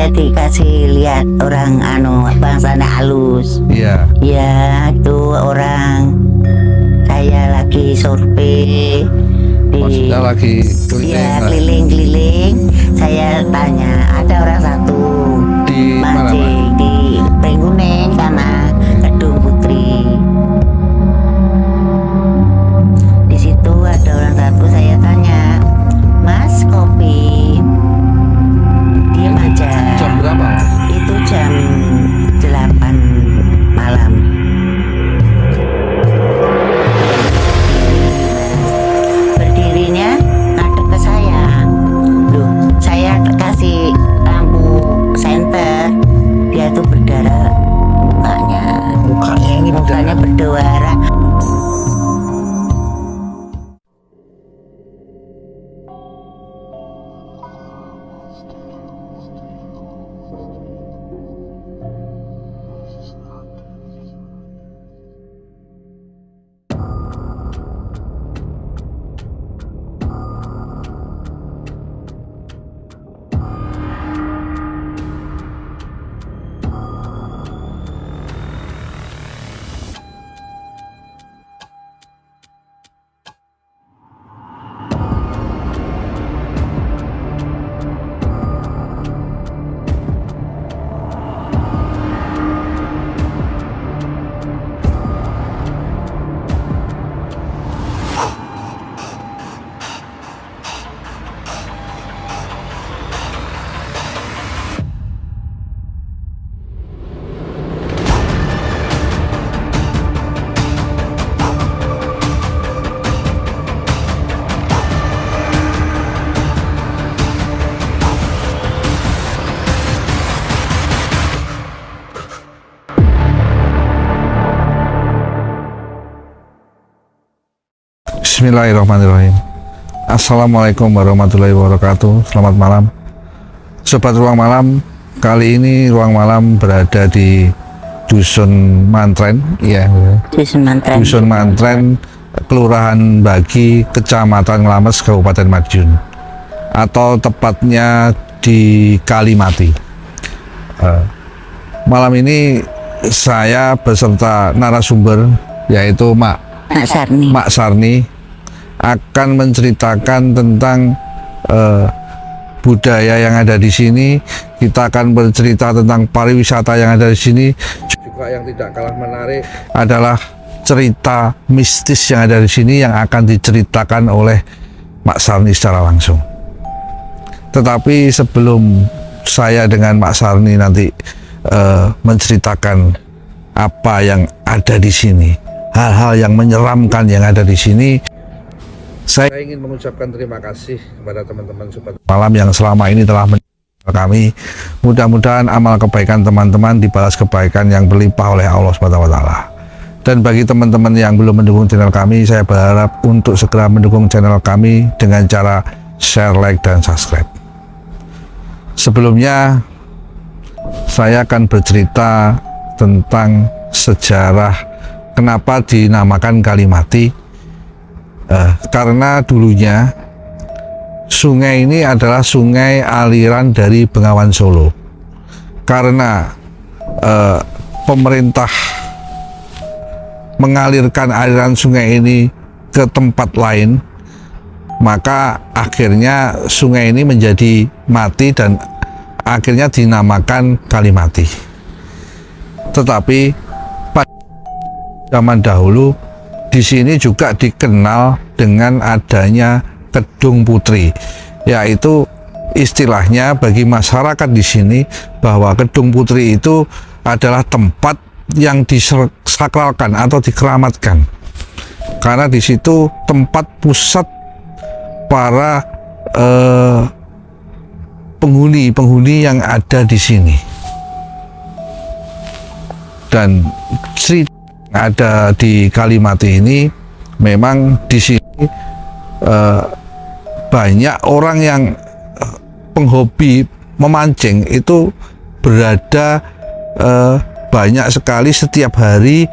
saya dikasih lihat orang bangsanya halus. Iya. Ya itu orang, saya lagi survei Maksudnya lagi keliling. ya keliling-keliling. Saya tanya, ada orang satu Di mana, Pak? mancing di Pringkuning sana, Kedung Putri. Di situ ada orang satu, saya tanya, Mas kopi? Diam aja. Jam berapa? Itu jam 8 malam. Berdirinya ngadep ke saya. Loh, saya kasih lampu senter, dia tuh berdarah mukanya. Mukanya berdarah. Bismillahirrahmanirrahim. Assalamualaikum warahmatullahi wabarakatuh. Selamat malam Sobat Ruang Malam. Kali ini Ruang Malam berada di Dusun Mantren, ya, Dusun Mantren, Kelurahan Bagi, Kecamatan Nglames, Kabupaten Madiun, atau tepatnya di Kalimati. Malam ini saya beserta narasumber, yaitu Mak Sarni, akan menceritakan tentang budaya yang ada di sini. Kita akan bercerita tentang pariwisata yang ada di sini. Juga yang tidak kalah menarik adalah cerita mistis yang ada di sini yang akan diceritakan oleh Mak Sarni secara langsung. Tetapi sebelum saya dengan Mak Sarni nanti menceritakan apa yang ada di sini, hal-hal yang menyeramkan yang ada di sini, saya ingin mengucapkan terima kasih kepada teman-teman Sobat Malam yang selama ini telah menonton kami. Mudah-mudahan amal kebaikan teman-teman dibalas kebaikan yang berlimpah oleh Allah SWT. Dan bagi teman-teman yang belum mendukung channel kami, saya berharap untuk segera mendukung channel kami dengan cara share, like, dan subscribe. Sebelumnya, saya akan bercerita tentang sejarah kenapa dinamakan Kalimati. Karena dulunya sungai ini adalah sungai aliran dari Bengawan Solo. Karena pemerintah mengalirkan aliran sungai ini ke tempat lain, maka akhirnya sungai ini menjadi mati dan akhirnya dinamakan Kalimati. Tetapi pada zaman dahulu di sini juga dikenal dengan adanya Kedung Putri, yaitu istilahnya bagi masyarakat di sini bahwa Kedung Putri itu adalah tempat yang disakralkan atau dikeramatkan, karena di situ tempat pusat para penghuni yang ada di sini. Dan cerita ada di Kalimati ini memang di sini banyak orang yang penghobi memancing itu berada banyak sekali setiap hari,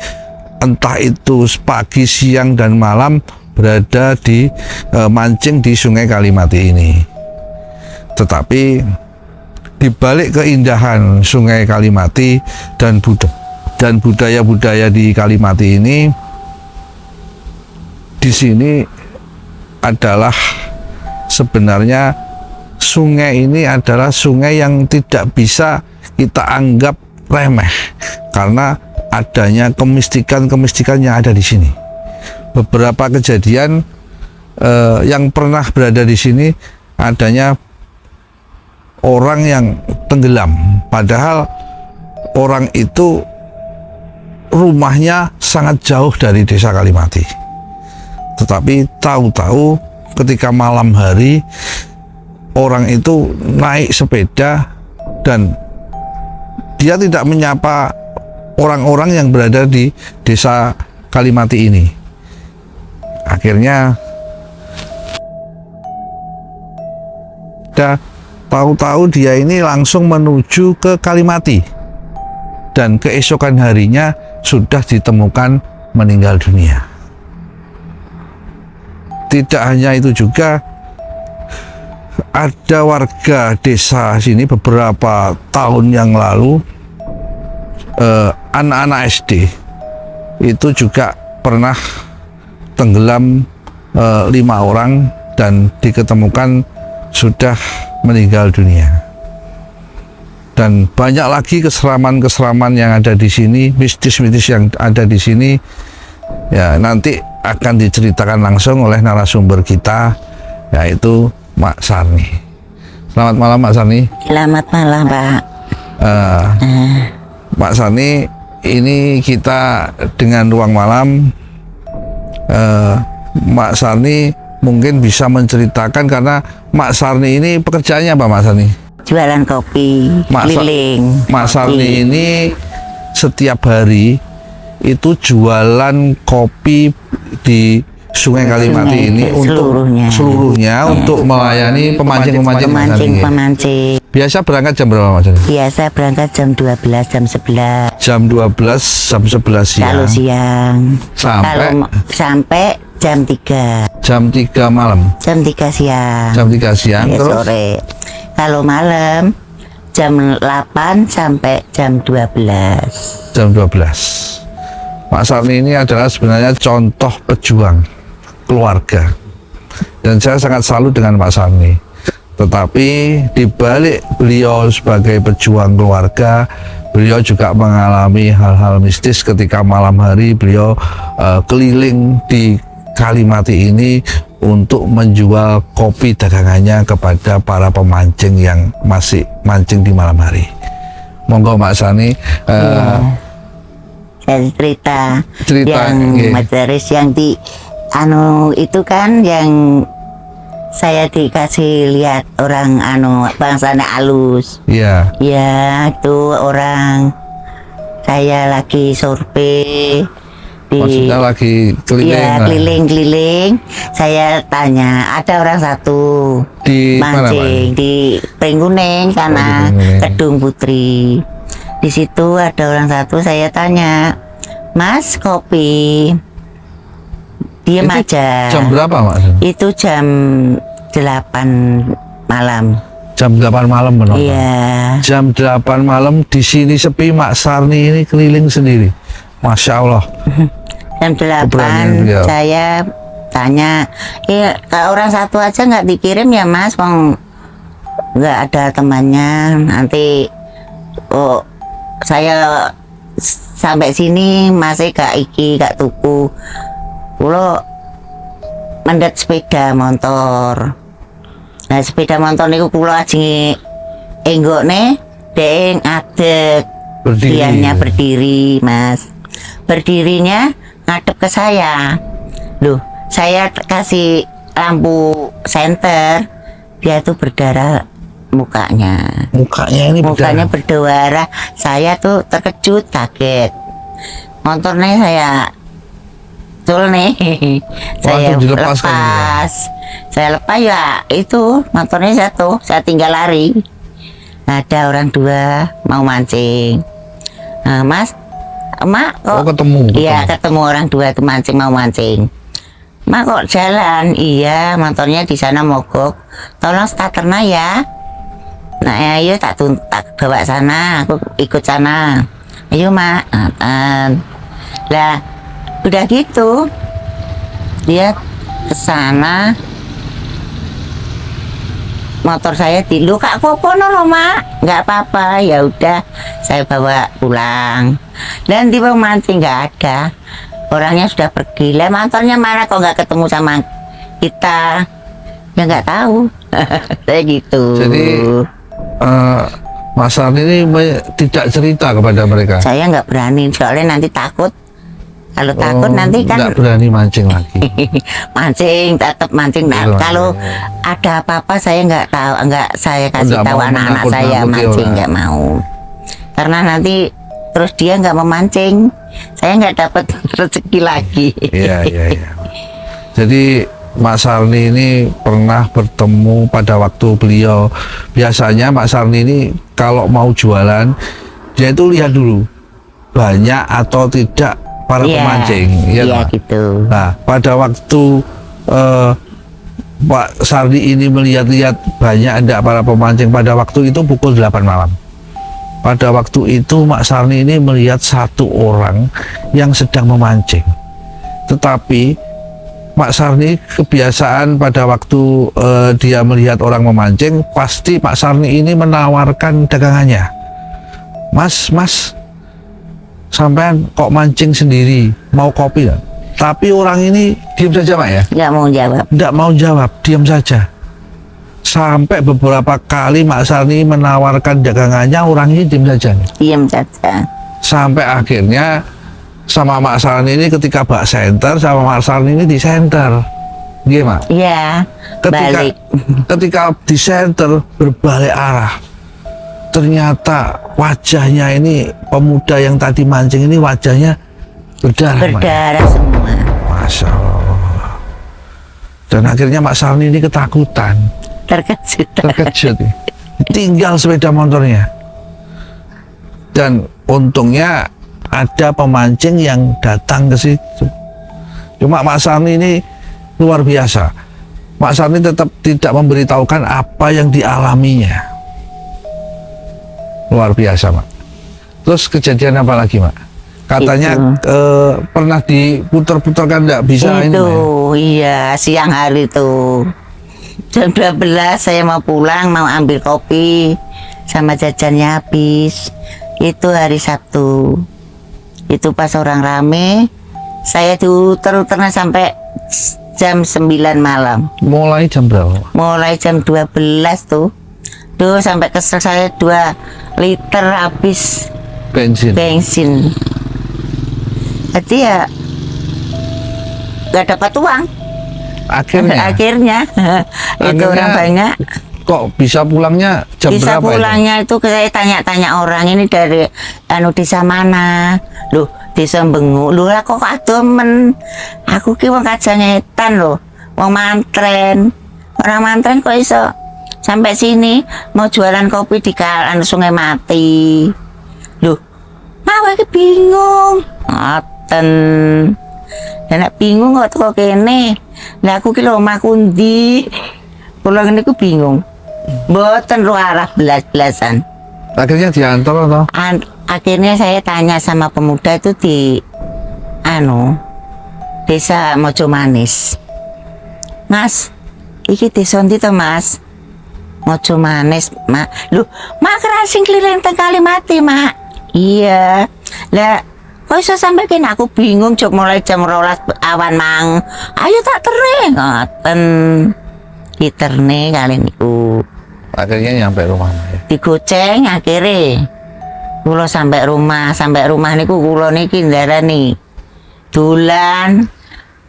entah itu pagi, siang, dan malam berada di mancing di Sungai Kalimati ini. Tetapi di balik keindahan Sungai Kalimati dan budaya-budaya di Kalimati ini, di sini adalah sebenarnya sungai ini adalah sungai yang tidak bisa kita anggap remeh karena adanya kemistikan yang ada di sini. Beberapa kejadian yang pernah berada di sini adanya orang yang tenggelam, padahal orang itu rumahnya sangat jauh dari desa Kalimati. Tetapi tahu-tahu ketika malam hari orang itu naik sepeda dan dia tidak menyapa orang-orang yang berada di desa Kalimati ini. Akhirnya tahu-tahu dia ini langsung menuju ke Kalimati dan keesokan harinya sudah ditemukan meninggal dunia. Tidak hanya itu juga, ada warga desa sini beberapa tahun yang lalu, anak-anak SD itu juga pernah tenggelam, 5 orang dan diketemukan sudah meninggal dunia. Dan banyak lagi keseraman-keseraman yang ada di sini, mistis-mistis yang ada di sini, ya nanti akan diceritakan langsung oleh narasumber kita, yaitu Mak Sarni. Selamat malam Mak Sarni. Selamat malam Pak. Mak Sarni, ini kita dengan ruang malam, Mak Sarni mungkin bisa menceritakan, karena Mak Sarni ini pekerjaannya apa Mak Sarni? Jualan kopi keliling. Mak Sarni ini setiap hari itu jualan kopi di Sungai Kalimati ini untuk seluruhnya untuk melayani pemancing. Biasa berangkat jam berapa Mak Sarni? Biasa berangkat jam 12, jam 11. Jam 12, jam 11 siang. Kalau siang. Sampai jam 3. Jam 3 malam. Jam 3 siang. Jam 3 siang Ya, terus sore. Kalau malam jam 8 sampai jam 12. Jam 12. Mak Sarni ini adalah sebenarnya contoh pejuang keluarga. Dan saya sangat salut dengan Mak Sarni. Tetapi di balik beliau sebagai pejuang keluarga, beliau juga mengalami hal-hal mistis ketika malam hari beliau keliling di Kalimati ini untuk menjual kopi dagangannya kepada para pemancing yang masih mancing di malam hari. Monggo Mak Sarni. Cerita yang nggih. Majelis yang di itu kan yang saya dikasih lihat orang bangsanya alus. Iya. Ya, itu orang saya lagi survei di, Maksudnya lagi keliling. ya lah. keliling-keliling. Saya tanya, ada orang satu Di mana, mancing Pak? di Pringkuning sana, di Pringkuning. Kedung Putri. Di situ ada orang satu, saya tanya, Mas, kopi? Diam Itu aja. Jam berapa Mak Sarni? Itu jam 8 malam. Jam 8 malam menonton. Iya. Jam 8 malam di sini sepi, Mak Sarni ini keliling sendiri. Masya Allah. Jam 8 Keberanian beliau. saya tanya, kalau orang satu aja nggak dikirim ya Mas, Wong nggak ada temannya. Nanti saya sampai sini masih gak tuku. Kulo mendet sepeda motor. Nah sepeda motor niku kulo aji enggokne deng adek. Berdiri. Dianya berdiri Mas. Berdirinya ngadep ke saya. Loh, saya kasih lampu senter, dia tuh berdarah mukanya. Mukanya berdarah. Saya tuh terkejut, kaget. Motornya saya nih saya lepas. Saya lepas ya itu motornya jatuh, saya tinggal lari. Ada orang 2 mau mancing. Nah, Mas, Mak kok ketemu. Iya, ketemu orang 2 itu mancing, mau mancing. Mak kok jalan? Iya, motornya di sana mogok. Tolong starternya ya. Nah, ayo tak bawa sana, aku ikut sana. Ayo mak, lah udah gitu dia ke sana, motor saya lu kak kopono loh mak, nggak apa-apa, ya udah saya bawa pulang. Dan tiba mancing nggak ada, orangnya sudah pergi. Lah motornya mana kok nggak ketemu sama kita, ya nggak tahu. Saya gitu. Jadi Mas Arni ini tidak cerita kepada mereka. Saya nggak berani, soalnya nanti takut. Kalau takut nanti kan nggak berani mancing lagi. mancing, tetap mancing. Nah, Iya, kalau iya. ada apa-apa saya nggak tahu, nggak saya kasih Nggak tahu mau anak-anak saya menakut-nakuti mancing, orang. nggak mau. Karena nanti terus dia nggak memancing, saya nggak dapat rezeki lagi. Iya. Jadi Mas Arni ini pernah bertemu pada waktu beliau. Biasanya Mas Arni ini kalau mau jualan, dia itu lihat dulu banyak atau tidak para Iya, pemancing. Iya iya Pak? gitu. Nah, pada waktu Pak Sardi ini melihat-lihat banyak ada para pemancing pada waktu itu pukul 8 malam. Pada waktu itu Mak Sarni ini melihat satu orang yang sedang memancing. Tetapi Mak Sarni kebiasaan pada waktu dia melihat orang memancing, pasti Pak Sarni ini menawarkan dagangannya. Mas, sampean kok mancing sendiri, mau kopi nggak? Tapi orang ini diam saja Pak ya, Nggak mau jawab. tidak mau jawab, diam saja. Sampai beberapa kali Mak Sarni menawarkan dagangannya, orang ini diam saja. Diam saja. Sampai akhirnya sama Mak Sarni ini ketika bak senter, sama Mak Sarni ini di senter. Gimana? Iya, balik. Ketika di senter berbalik arah, ternyata wajahnya ini pemuda yang tadi mancing ini wajahnya berdarah. Mak. Berdarah semua. Masya Allah. Dan akhirnya Mak Sarni ini ketakutan, terkejut. Tinggal sepeda motornya. Dan untungnya ada pemancing yang datang ke situ. Cuma Mak Sarni ini luar biasa. Mak Sarni tetap tidak memberitahukan apa yang dialaminya. Luar biasa, Mak. Terus kejadian apa lagi, Mak? Katanya pernah diputar-putarkan, enggak bisa ini, Itu, Mak, ya? iya, siang hari itu. Jam 12 saya mau pulang, mau ambil kopi sama jajannya habis. Itu hari Sabtu. Itu pas orang rame, saya diuter-uternya sampai jam 9 malam. Mulai jam berapa? Mulai jam 12 tuh. Duh, sampai kesel saya 2 liter habis bensin. Jadi ya nggak dapat uang. Akhirnya itu orang banyak. Kok bisa pulangnya jam Bisa berapa pulangnya itu saya tanya-tanya orang ini dari desa mana. Loh, desa Bengu. Loh lah kok adomen. Aku ki wong Kajangetan loh. Wong mantren. Orang mantren kok iso sampai sini mau jualan kopi di kalan Sungai Mati. Loh, mau iki bingung. Ngoten. Nek bingung kok teko kene. Lah aku ki lho omahku ndi? Kula ngene ku bingung. Mboten ro arah belas-belasan. Akhirnya diantar atau? Akhirnya saya tanya sama pemuda itu di desa Mojo Manis. Mas, iki desa ndi to, Mas? Mojo Manis, Mak. Loh, Mak kerasing keliling teng Kalimati, Mak. Iya. Lah, kok iso sampai kene aku bingung jok mulai jam 12 awan mang. Ayo tak terne ngoten. Diterne kali niku. Akhirnya nyampe rumah, ya. Digoceng akhirnya. Kula sampai rumah niku kula niki ndarani dolan.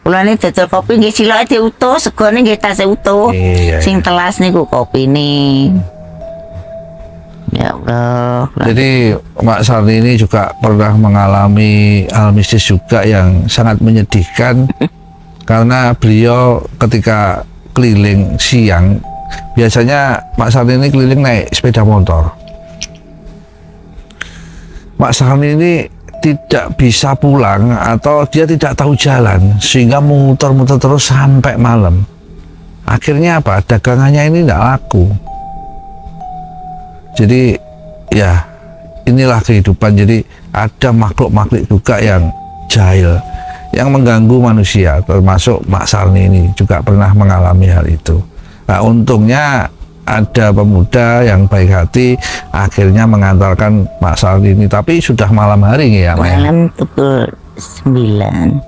Kula niki dodol kopi nggih siloke diutuh, segone nggih tasih utuh. Iya, Sing telas niku kopine. Ya Allah. Jadi Mak Sarni ini juga pernah mengalami hal mistis juga yang sangat menyedihkan karena beliau ketika keliling siang, biasanya Mak Sarni ini keliling naik sepeda motor. Mak Sarni ini tidak bisa pulang atau dia tidak tahu jalan sehingga muter-muter terus sampai malam. Akhirnya apa? Dagangannya ini tidak laku. Jadi ya inilah kehidupan. Jadi ada makhluk-makhluk juga yang jahil, yang mengganggu manusia, termasuk Mak Sarni ini juga pernah mengalami hal itu. Nah, untungnya ada pemuda yang baik hati akhirnya mengantarkan Mak Sarni ini, tapi sudah malam hari ya, Mak. Malam pukul 9.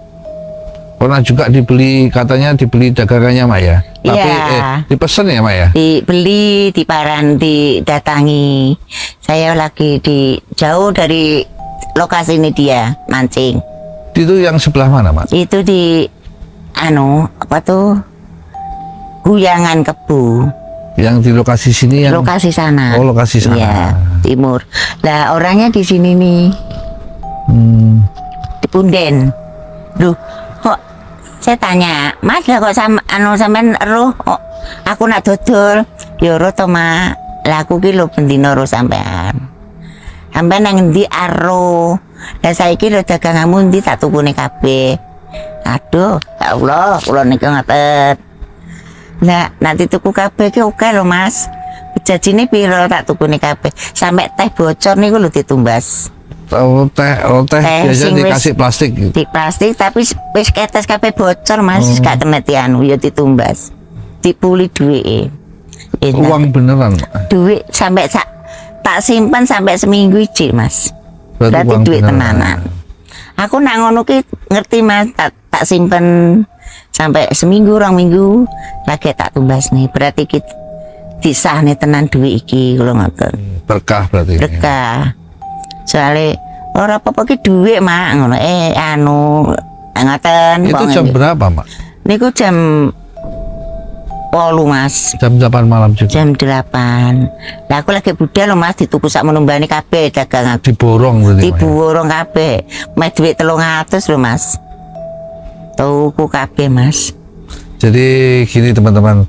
Pernah juga dibeli, katanya dibeli dagangannya, Mak ya. Tapi Iya. dipesan ya, Mak ya. Dibeli, didatangi. Saya lagi di jauh dari lokasi ini dia mancing. Itu yang sebelah mana, Mak? Itu di apa tuh? Guyangan Kebu. Yang di lokasi sini yang Lokasi sana. Oh, lokasi sana. Iya, timur. Lah orangnya di sini nih, Hmm, di Punden. Duh, kok saya tanya, Mas lah kok sampean roh, oh, aku nak dodol, ya roh to Mak. Lah aku ki lho bendina roh sampean. Sampean nang endi aro? Lah saiki lho daganganmu endi tak tukune kabeh. Aduh, ya Allah, kula niku ngaten. Nah, nanti tuku kabeh ki oke lho Mas. Jajine piro tak tukune kabeh. Sampai teh bocor niku lho ditumbas. teh biasanya sing wis dikasih plastik gitu. Di plastik tapi wis ketes kabeh bocor Mas, gak kena anu ya ditumbas. Dipuli duwike. Uang beneran, Mak. Duit sampai tak simpan sampai seminggu iki Mas. Berarti uang duit beneran. tenanan. Aku nak ngono ki ngerti Mas, tak simpen sampai seminggu, 2 minggu lagi tak tumbas nih. Berarti kita disah nih tenan duit iki kalau ngoten. Berkah berarti. Berkah. Soalnya ora apa-apa ki duit Mak ngono. Ngoten. Itu jam berapa, Mak? Niku jam 8 Mas. Jam 8 malam juga. Jam 8. Lah aku lagi budal lho Mas, dituku sak menumbani kabeh dagang aku. Diborong berarti, Mak, ya? Diborong kabeh. Meh duit 300 lho Mas. Tuku kabeh Mas. Jadi gini teman-teman,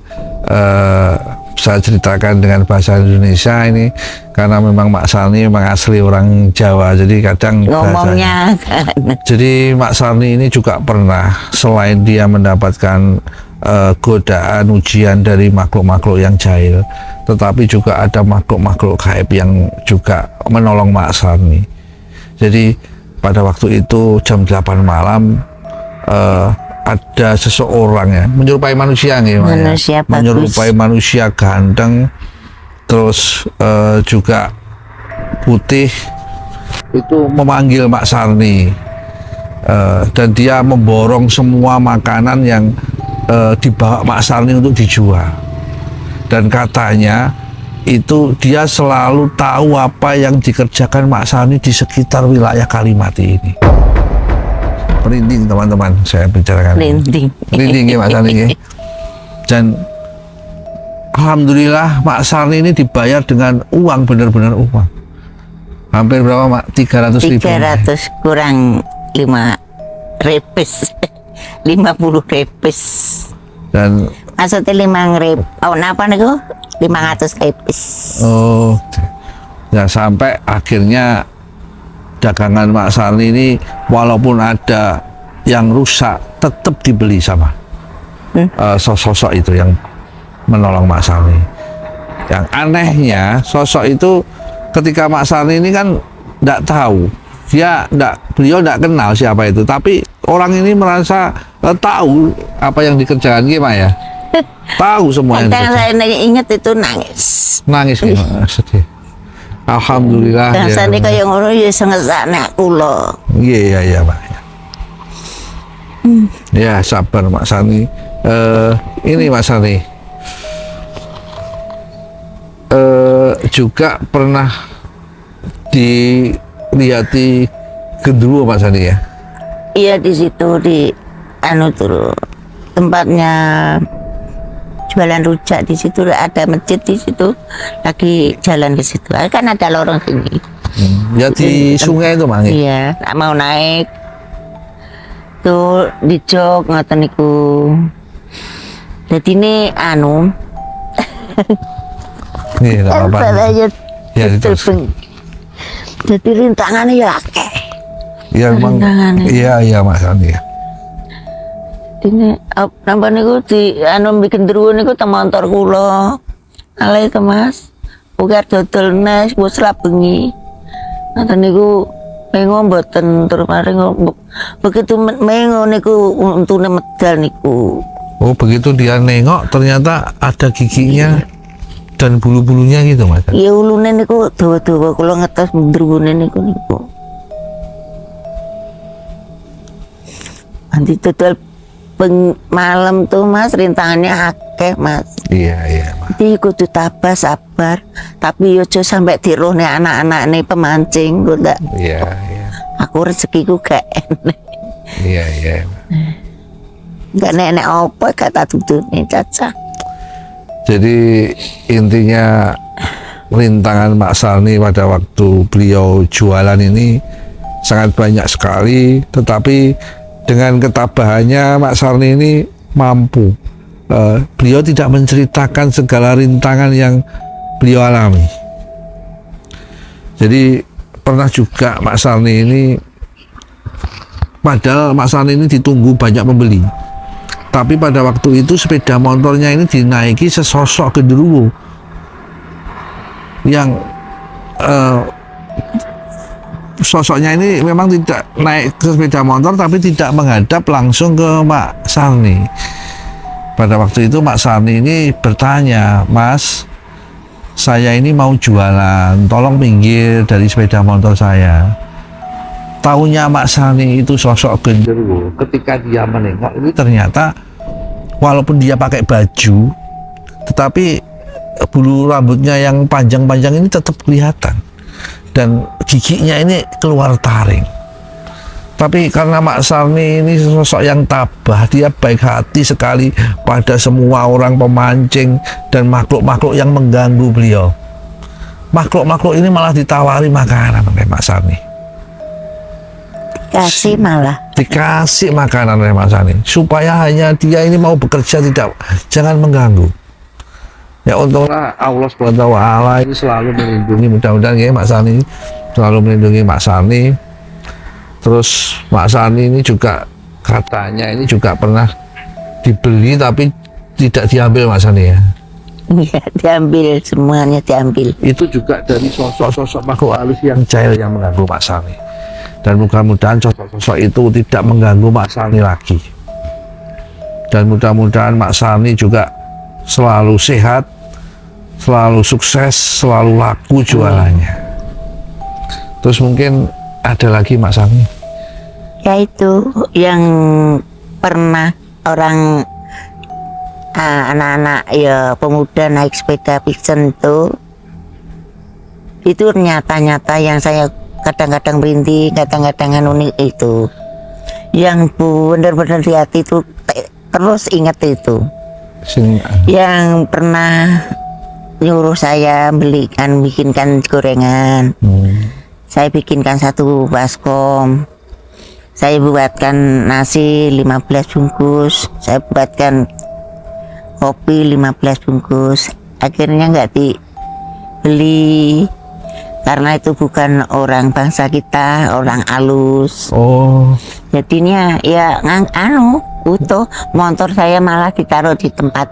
saya ceritakan dengan bahasa Indonesia ini karena memang Mak Sarni memang asli orang Jawa, jadi kadang bahasanya. Ngomongnya kan. Jadi Mak Sarni ini juga pernah, selain dia mendapatkan godaan ujian dari makhluk-makhluk yang jahil, tetapi juga ada makhluk-makhluk gaib yang juga menolong Mak Sarni. Jadi pada waktu itu jam 8 malam ada seseorang ya menyerupai manusia nih, Mak, ya. Manusia bagus. Menyerupai manusia ganteng, terus juga putih, itu memanggil Mak Sarni. Dan dia memborong semua makanan yang dibawa Mak Sarni untuk dijual. Dan katanya itu dia selalu tahu apa yang dikerjakan Mak Sarni di sekitar wilayah Kalimati ini. Merinding teman-teman saya bicarakan. Merinding ya Mak Sarni ya. Dan alhamdulillah Mak Sarni ini dibayar dengan uang, benar-benar uang. Hampir berapa Mak? 300.000. 300 kurang 5 repes. 50 repes. Dan Maksudnya 5.000. Oh, napa niku? 500 repes. oh, ya sampai akhirnya dagangan Mak Sarni ini walaupun ada yang rusak tetap dibeli sama sosok itu yang menolong Mak Sarni. Yang anehnya sosok itu ketika Mak Sarni ini kan tidak tahu, beliau tidak kenal siapa itu, tapi orang ini merasa tahu apa yang dikerjakan gimana ya. Tahu semua yang Kadang dikerjakan. saya ingat itu nangis. Nangis gimana, sedih. Alhamdulillah. Rasanya kayak ngono ya sengesane aku lho. Iya Pak. Ya sabar Mak Sarni. Ini Mak Sarni juga pernah dilihati genderuwo Mak Sarni ya. Iya di situ di tempatnya jualan rujak, di situ ada masjid, di situ lagi jalan ke situ kan ada lorong sini. Ya di sungai itu Mak. Iya, tak mau naik tuh di jok ngoten niku. Jadi ini Iya, enggak apa-apa. saya Ya, diteruskan. jadi rintangannya ya akeh. Ya memang. Rintangannya. Iya Mak Sarni ya. Ini nambah niku di bikin dulu niku temantor kula. Ale itu Mas. Oke dodol nes wis lak bengi. Ngoten niku mengo mboten terus maring begitu mengo niku untune medal niku. Oh begitu dia nengok ternyata ada giginya dan bulu-bulunya gitu Mas. Ya ulune niku dawa-dawa kula ngetes ndruwune niku. Nanti dodol malam tuh Mas rintangannya akeh Mas. Iya Mas. Jadi kudu tabah sabar, tapi yo aja sampai dirohne anak-anak nih pemancing kok ndak. Iya. Aku rezekiku gak enek. Iya. Gak enek apa kata tutune Caca. Jadi intinya rintangan Mak Sarni pada waktu beliau jualan ini sangat banyak sekali, tetapi dengan ketabahannya Mak Sarni ini mampu. Beliau tidak menceritakan segala rintangan yang beliau alami. Jadi pernah juga Mak Sarni ini, padahal Mak Sarni ini ditunggu banyak pembeli, tapi pada waktu itu sepeda motornya ini dinaiki sesosok genderuwo yang sosoknya ini memang tidak naik ke sepeda motor tapi tidak menghadap langsung ke Mak Sarni. Pada waktu itu Mak Sarni ini bertanya, Mas, saya ini mau jualan, tolong pinggir dari sepeda motor saya. Taunya Mak Sarni itu sosok genderuwo. Ketika dia menengok ini ternyata walaupun dia pakai baju, tetapi bulu rambutnya yang panjang-panjang ini tetap kelihatan dan giginya ini keluar taring. Tapi karena Mak Sarni ini sosok yang tabah, dia baik hati sekali pada semua orang pemancing dan makhluk-makhluk yang mengganggu beliau. Makhluk-makhluk ini malah ditawari makanan oleh Mak Sarni. Dikasih makanan oleh Mak Sarni supaya hanya dia ini mau bekerja, jangan mengganggu. Ya untunglah Allah SWT ini selalu melindungi, mudah-mudahan ya Mak Sarni selalu melindungi Mak Sarni. Terus Mak Sarni ini juga katanya ini juga pernah dibeli tapi tidak diambil Mak Sarni ya. Iya diambil, semuanya diambil. Itu juga dari sosok-sosok makhluk halus yang jahil yang mengganggu Mak Sarni. Dan mudah-mudahan sosok-sosok itu tidak mengganggu Mak Sarni lagi. Dan mudah-mudahan Mak Sarni juga selalu sehat, selalu sukses, selalu laku jualannya. Terus mungkin ada lagi Mak Sarni? Ya itu yang pernah orang anak-anak ya pemuda naik sepeda Vixen itu nyata-nyata yang saya kadang-kadang berhenti, kadang-kadang unik itu. Yang benar-benar di hati itu terus ingat itu. Yang pernah nyuruh saya bikinkan gorengan. Saya bikinkan 1 baskom. Saya buatkan nasi 15 bungkus. Saya buatkan kopi 15 bungkus. Akhirnya nggak dibeli karena itu bukan orang bangsa kita, orang alus. Oh. Jadinya ya utuh. Motor saya malah ditaruh di tempat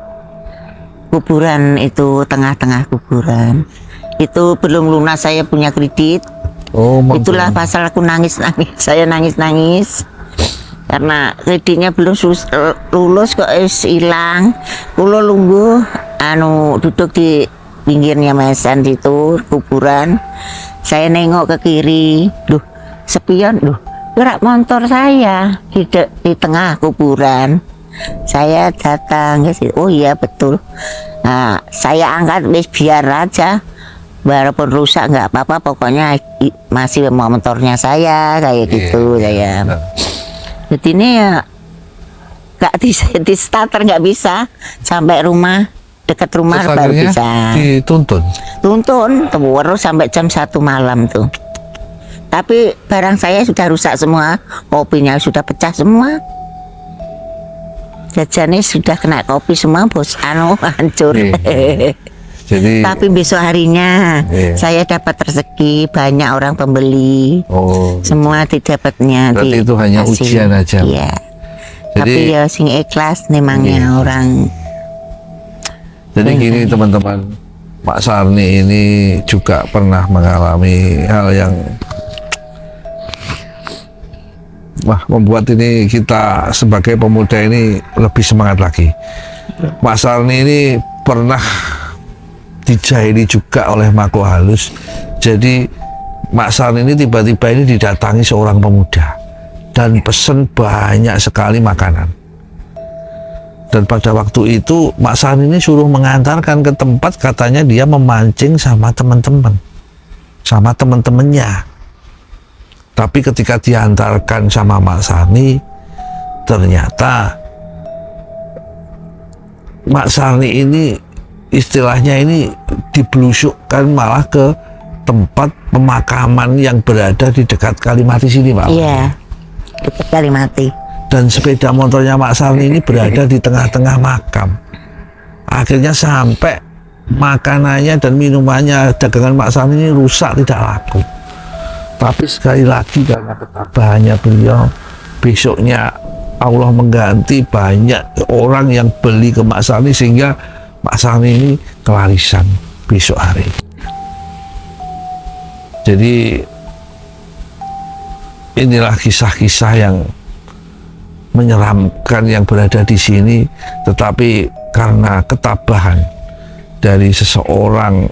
kuburan itu, tengah-tengah kuburan. Itu belum lunas, saya punya kredit. Oh, itulah pasal aku nangis-nangis. Saya nangis-nangis karena kreditnya belum lulus kok hilang. Kulo lungguh duduk di pinggirnya mesan itu kuburan. Saya nengok ke kiri, sepion, gerak motor saya di tengah kuburan. Saya datang ke situ. Oh iya betul. Nah, saya angkat biar aja. Walaupun rusak nggak apa-apa, pokoknya masih mau motornya saya kayak gitu saya. Jadi ini ya nggak di starter, nggak bisa sampai rumah, dekat rumah baru bisa. Tuntun terus sampai jam 1 malam tuh. Tapi barang saya sudah rusak semua, kopinya sudah pecah semua. Jajannya sudah kena kopi semua, bos hancur. Jadi, tapi besok harinya saya dapat rezeki, banyak orang pembeli. Semua didapatnya. Berarti itu hanya ujian aja. Iya. Tapi ya sing ikhlas memangnya orang. Jadi gini teman-teman, Mak Sarni ini juga pernah mengalami hal yang membuat ini kita sebagai pemuda ini lebih semangat lagi. Mak Sarni ini pernah dijahili juga oleh makhluk halus. Jadi Mak Sarni ini tiba-tiba ini didatangi seorang pemuda dan pesen banyak sekali makanan. Dan pada waktu itu Mak Sarni ini suruh mengantarkan ke tempat, katanya dia memancing sama teman-teman, sama teman-temannya. Tapi ketika diantarkan sama Mak Sarni, ternyata Mak Sarni ini istilahnya ini diblusukkan malah ke tempat pemakaman yang berada di dekat Kalimati sini, Pak. Iya, dekat Kalimati. Dan sepeda motornya Mak Sarni ini berada di tengah-tengah makam. Akhirnya sampai makanannya dan minumannya dagangan Mak Sarni ini rusak, tidak laku. Tapi sekali lagi karena ketabahannya beliau, besoknya Allah mengganti banyak orang yang beli ke Mak Sarni sehingga Mak Sarni ini kelarisan besok hari. Jadi inilah kisah-kisah yang menyeramkan yang berada di sini, tetapi karena ketabahan dari seseorang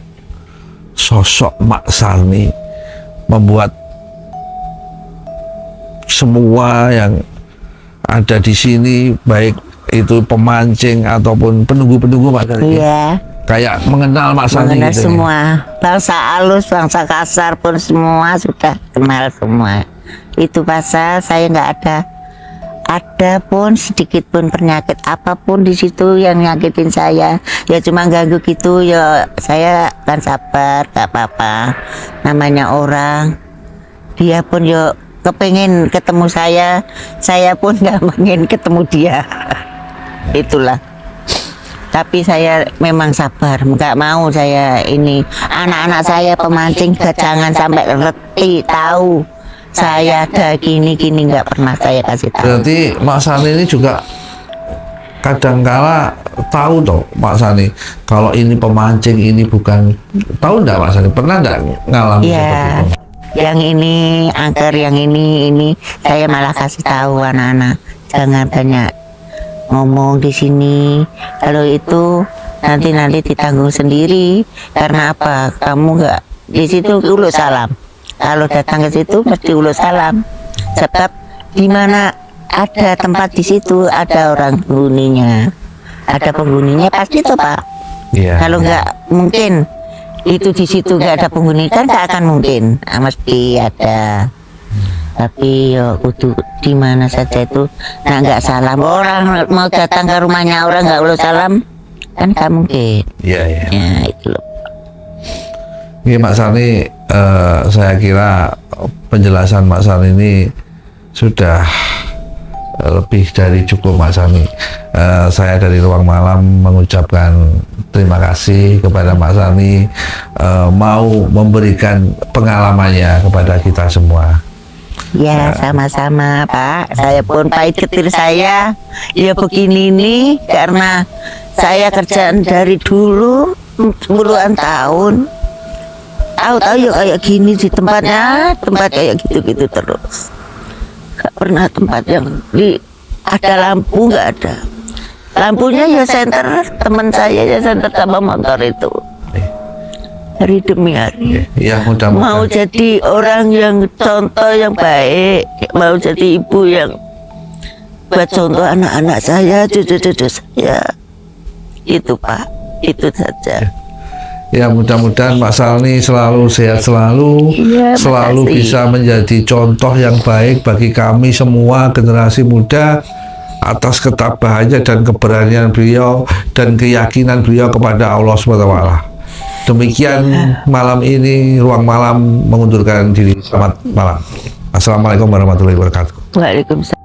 sosok Mak Sarni membuat semua yang ada di sini, baik itu pemancing ataupun penunggu-penunggu, Pak Sarni, Iya, kayak mengenal Mak Sarni mengenal gitu. semua. Bangsa halus, bangsa kasar pun semua sudah kenal semua. Itu pasal saya nggak ada pun sedikit pun penyakit apapun di situ yang nyakitin saya. Ya cuma ganggu gitu, ya saya kan sabar, gak apa-apa. Namanya orang, dia pun yo kepengen ketemu saya pun nggak pengen ketemu dia. Itulah. Tapi saya memang sabar, nggak mau saya ini anak-anak saya pemancing, jangan sampai reti tahu saya ada gini nggak pernah saya kasih tahu. Berarti Mak Sarni ini juga kadangkala tahu toh Mak Sarni kalau ini pemancing, ini bukan, tahu enggak Mak Sarni? Pernah enggak ngalami seperti Iya, itu? yang ini angker, yang ini saya malah kasih tahu anak-anak jangan banyak ngomong di sini. Kalau itu nanti ditanggung sendiri. Karena apa? Kamu nggak di situ uluk salam. Kalau datang ke situ mesti uluk salam. Sebab di mana ada tempat di situ ada orang penghuninya, ada penghuninya pasti tuh Pak. Iya. Kalau nggak mungkin itu di situ nggak ada penghuni, kan nggak akan mungkin. Mesti ada. Tapi yo kudu di mana saja itu nggak salam. Orang mau datang ke rumahnya orang nggak uluk salam kan nggak mungkin. Iya, iya. Ya itu loh. Ini Mak Sarni, saya kira penjelasan Mak Sarni ini sudah lebih dari cukup, Mak Sarni. Saya dari Ruang Malam mengucapkan terima kasih kepada Mak Sarni mau memberikan pengalamannya kepada kita semua. Ya sama-sama Pak. Saya pun pahit ketir saya ya begini nih karena saya kerjaan dari dulu puluhan tahun. Tahu-tahu ya kayak gini di tempatnya, tempat kayak gitu-gitu terus. Gak pernah tempat yang ada lampu, nggak ada. Lampunya ya senter teman saya ya senter sama motor itu. Hari demi hari. Ya Mau mudah-mudahan. jadi orang yang contoh yang baik, mau jadi ibu yang buat contoh anak-anak saya, cucu-cucu saya. Itu Pak, itu saja. Ya mudah-mudahan Mak Sarni selalu sehat selalu, Iya, selalu makasih. bisa menjadi contoh yang baik bagi kami semua generasi muda atas ketabahannya dan keberanian beliau dan keyakinan beliau kepada Allah SWT. Demikian malam ini Ruang Malam mengundurkan diri. Selamat malam. Assalamualaikum warahmatullahi wabarakatuh. Waalaikumsalam.